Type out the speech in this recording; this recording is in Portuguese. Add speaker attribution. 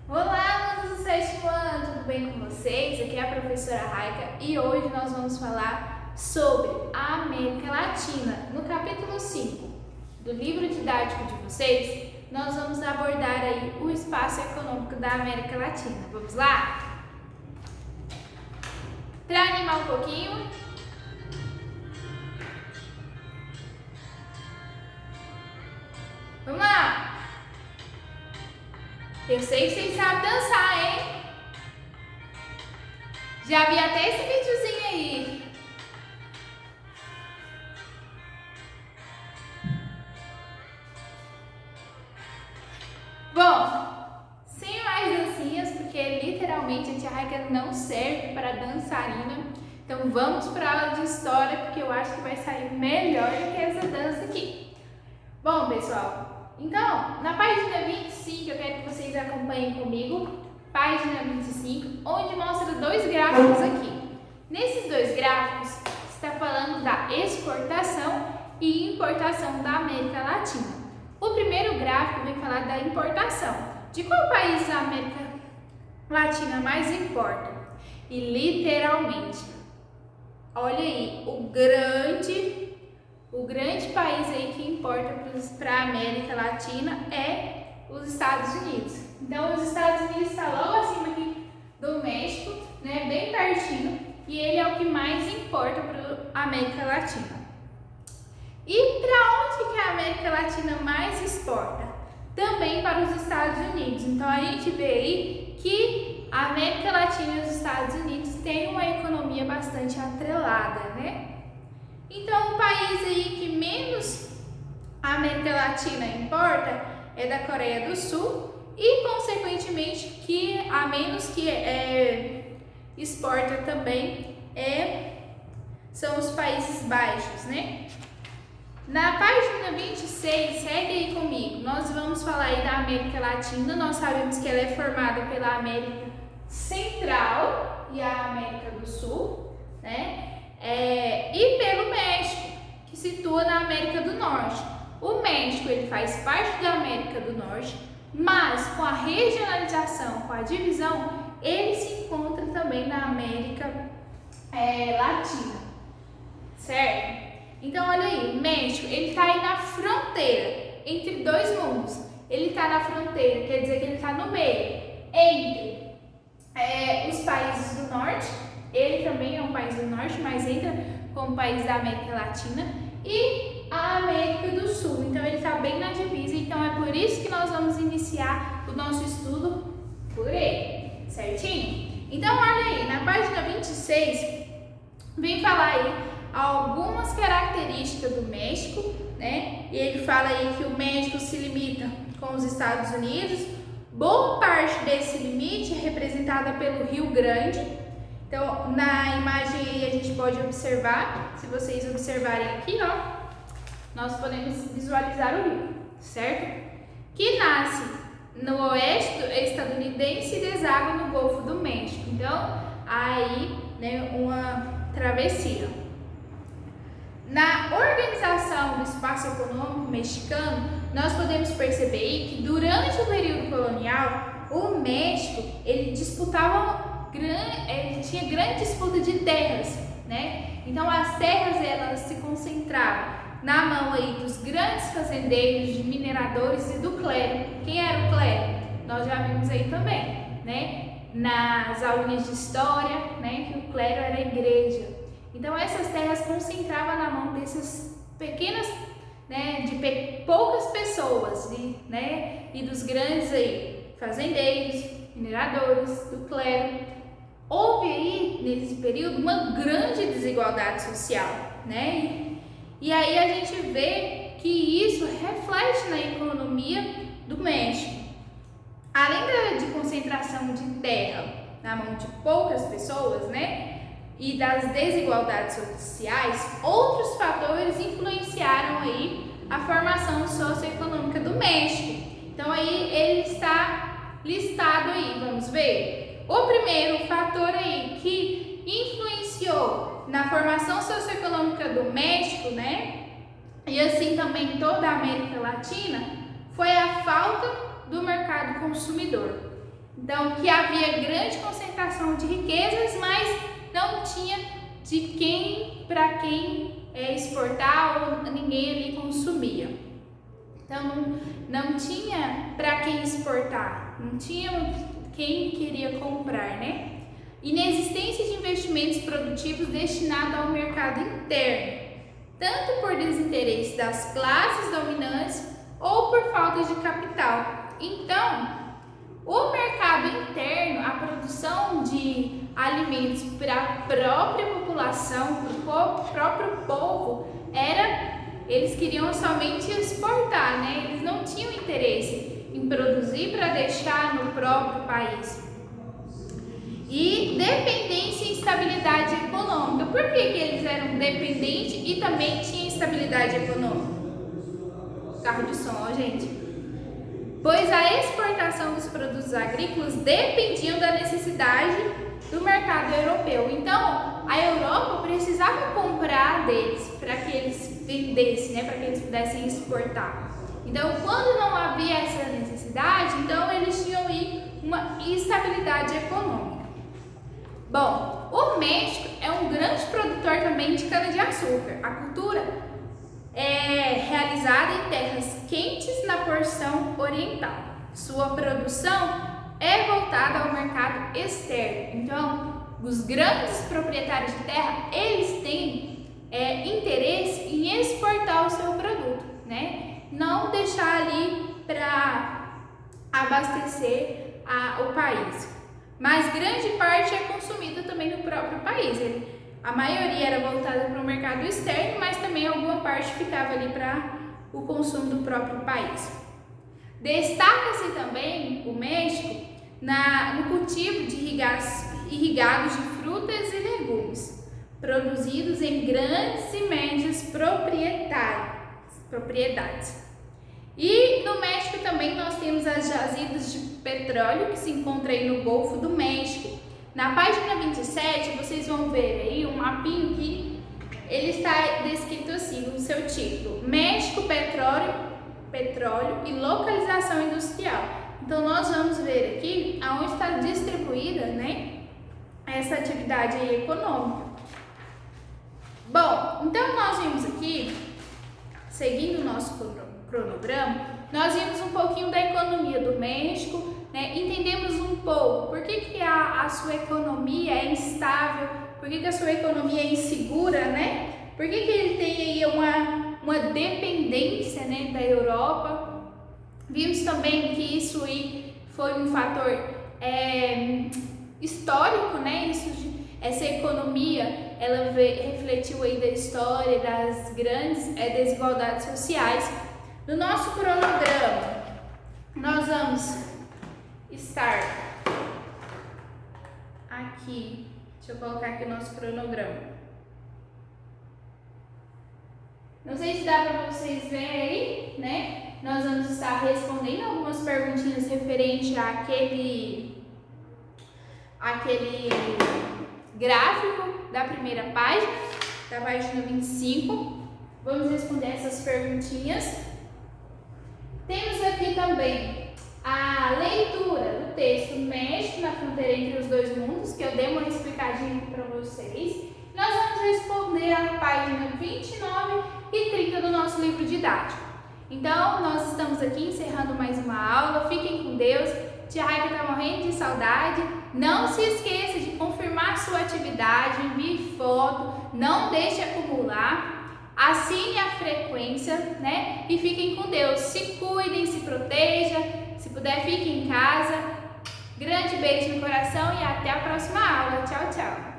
Speaker 1: Olá, alunos do sétimo ano, tudo bem com vocês? Aqui é a professora Raika e hoje nós vamos falar sobre a América Latina. No capítulo 5 do livro didático de vocês, nós vamos abordar aí o espaço econômico da América Latina. Vamos lá? Para animar um pouquinho, vamos lá! Eu sei que vocês sabem dançar, hein? Já vi até esse videozinho aí. Bom, sem mais dancinhas, porque literalmente a tia Raika não serve para dançarina. Então vamos para a aula de história, porque eu acho que vai sair melhor do que essa dança aqui. Bom, pessoal, então na página 25 eu quero que vocês acompanhem comigo. Página 25, onde mostra dois gráficos aqui. Nesses dois gráficos está falando da exportação e importação da América Latina. O primeiro gráfico vem falar da importação. De qual país a América Latina mais importa? E literalmente, olha aí, o grande país aí que importa para a América Latina é os Estados Unidos. Então, os Estados Unidos está logo acima aqui do México, né, bem pertinho, e ele é o que mais importa para a América Latina. E para onde que a América Latina mais exporta? Também para os Estados Unidos. Então, a gente vê aí que a América Latina e os Estados Unidos têm uma economia bastante atrelada, né? Então, o país aí que menos a América Latina importa é da Coreia do Sul e, consequentemente, que a menos que exporta também são os Países Baixos, né? Na página 26, segue aí comigo, nós vamos falar aí da América Latina. Nós sabemos que ela é formada pela América Central e a América do Sul, né? E pelo México, que situa na América do Norte. O México ele faz parte da América do Norte, mas com a regionalização, com a divisão, ele se encontra também na América Latina, certo? Então, olha aí, o México, ele está aí na fronteira entre dois mundos. Ele está na fronteira, quer dizer que ele está no meio, entre os países do norte. Ele também é um país do norte, mas entra como país da América Latina, e a América do Sul. Então, ele está bem na divisa. Então, é por isso que nós vamos iniciar o nosso estudo por ele, certinho? Então, olha aí, na página 26, vem falar aí algumas características do México, né? E ele fala aí que o México se limita com os Estados Unidos. Boa parte desse limite é representada pelo Rio Grande. Então, na imagem aí a gente pode observar, se vocês observarem aqui, ó, nós podemos visualizar o rio, certo? Que nasce no oeste estadunidense e deságua no Golfo do México. Então, aí, né, uma travessia. Na organização do espaço econômico mexicano, nós podemos perceber que durante o período colonial, o México ele tinha grande disputa de terras, né? Então as terras elas se concentravam na mão aí dos grandes fazendeiros, de mineradores e do clero. Quem era o clero? Nós já vimos aí também, né? Nas aulinhas de história, né? Que o clero era a igreja. Então essas terras concentravam na mão dessas pequenas, né? De poucas pessoas, né? E dos grandes aí fazendeiros, mineradores, do clero. Houve aí, nesse período, uma grande desigualdade social, né? E aí a gente vê que isso reflete na economia do México. Além de concentração de terra na mão de poucas pessoas, né? E das desigualdades sociais, outros fatores influenciaram aí a formação socioeconômica do México. Então aí ele está listado aí, vamos ver. O primeiro fator aí que influenciou na formação socioeconômica do México, né, e assim também toda a América Latina, foi a falta do mercado consumidor. Então, que havia grande concentração de riquezas, mas não tinha de quem para quem exportar ou ninguém ali consumia. Então, não tinha para quem exportar, não tinha quem queria comprar, né? Inexistência de investimentos produtivos destinados ao mercado interno, tanto por desinteresse das classes dominantes ou por falta de capital. Então, o mercado interno, a produção de alimentos para a própria população, para o próprio povo, eles queriam somente exportar, né? Eles não tinham interesse em produzir para deixar no próprio país. E dependência e instabilidade econômica. Por que eles eram dependentes e também tinham instabilidade econômica? Carro de som, ó, gente. Pois a exportação dos produtos agrícolas dependiam da necessidade do mercado europeu. Então, a Europa precisava comprar deles para que eles vendessem, né, para que eles pudessem exportar. Então, quando não havia essa necessidade, então eles tinham uma instabilidade econômica. Bom, o México é um grande produtor também de cana-de-açúcar. A cultura é realizada em terras quentes na porção oriental. Sua produção é voltada ao mercado externo. Então, os grandes proprietários de terra, eles têm interesse em exportar o seu produto, né? Não deixar ali para abastecer o país. Mas grande parte é consumida também no próprio país. A maioria era voltada para o mercado externo, mas também alguma parte ficava ali para o consumo do próprio país. Destaca-se também o México no cultivo de irrigados de frutas e legumes, produzidos em grandes e médias propriedades. E no México também nós temos as jazidas de petróleo que se encontram aí no Golfo do México. Na página 27 vocês vão ver aí um mapinho que ele está descrito assim no seu título: México, petróleo e localização industrial. Então nós vamos ver aqui aonde está distribuída, né, essa atividade aí econômica. Bom, então nós vimos aqui, seguindo o nosso cronograma, nós vimos um pouquinho da economia do México, né? Entendemos um pouco por que a sua economia é instável, por que a sua economia é insegura, né? Por que ele tem aí uma dependência, né, da Europa. Vimos também que isso aí foi um fator histórico, né? Essa economia, ela refletiu aí da história, das grandes desigualdades sociais. No nosso cronograma, nós vamos estar aqui, deixa eu colocar aqui o nosso cronograma. Não sei se dá para vocês verem aí, né? Nós vamos estar respondendo algumas perguntinhas referente àquele gráfico da primeira página, da página 25. Vamos responder essas perguntinhas. Temos aqui também a leitura do texto México na fronteira entre os dois mundos, que eu dei uma explicadinha aqui para vocês. Nós vamos responder a página 29 e 30 do nosso livro didático. Então, nós estamos aqui encerrando mais uma aula. Fiquem com Deus. Tia Raika está morrendo de saudade. Não se esqueça de confirmar sua atividade, envie foto, não deixe acumular, assine a frequência, né? E fiquem com Deus. Se cuidem, se proteja. Se puder, fique em casa. Grande beijo no coração e até a próxima aula. Tchau, tchau.